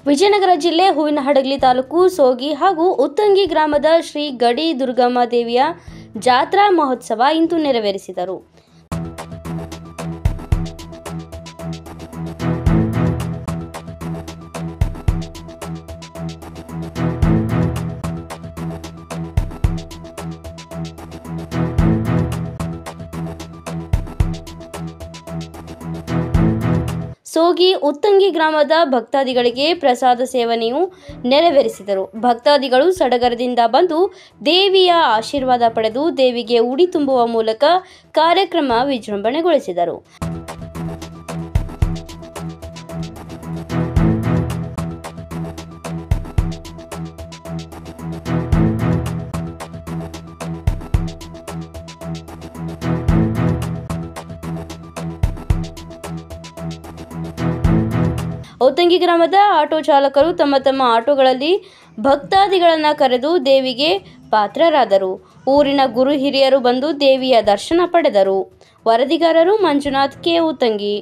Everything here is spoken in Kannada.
ವಿಜಯನಗರ ಜಿಲ್ಲೆ ಹೂವಿನಹಡಗಲಿ ತಾಲೂಕು ಸೋಗಿ ಹಾಗೂ ಉತ್ತಂಗಿ ಗ್ರಾಮದ ಶ್ರೀ ಗಡಿ ದುರ್ಗಮ್ಮ ದೇವಿಯ ಜಾತ್ರಾ ಮಹೋತ್ಸವ ಇಂದು ನೆರವೇರಿಸಿದರು. ಸೋಗಿ ಉತ್ತಂಗಿ ಗ್ರಾಮದ ಭಕ್ತಾದಿಗಳಿಗೆ ಪ್ರಸಾದ ಸೇವನೆಯು ನೆರವೇರಿಸಿದರು. ಭಕ್ತಾದಿಗಳು ಸಡಗರದಿಂದ ಬಂದು ದೇವಿಯ ಆಶೀರ್ವಾದ ಪಡೆದು ದೇವಿಗೆ ಉಡಿ ತುಂಬುವ ಮೂಲಕ ಕಾರ್ಯಕ್ರಮ ವಿಜೃಂಭಣೆಗೊಳಿಸಿದರು. ಉತ್ತಂಗಿ ಗ್ರಾಮದ ಆಟೋ ಚಾಲಕರು ತಮ್ಮ ತಮ್ಮ ಆಟೋಗಳಲ್ಲಿ ಭಕ್ತಾದಿಗಳನ್ನು ಕರೆದು ದೇವಿಗೆ ಪಾತ್ರರಾದರು. ಊರಿನ ಗುರು ಹಿರಿಯರು ಬಂದು ದೇವಿಯ ದರ್ಶನ ಪಡೆದರು. ವರದಿಗಾರರು ಮಂಜುನಾಥ್ ಕೆ ಉತ್ತಂಗಿ.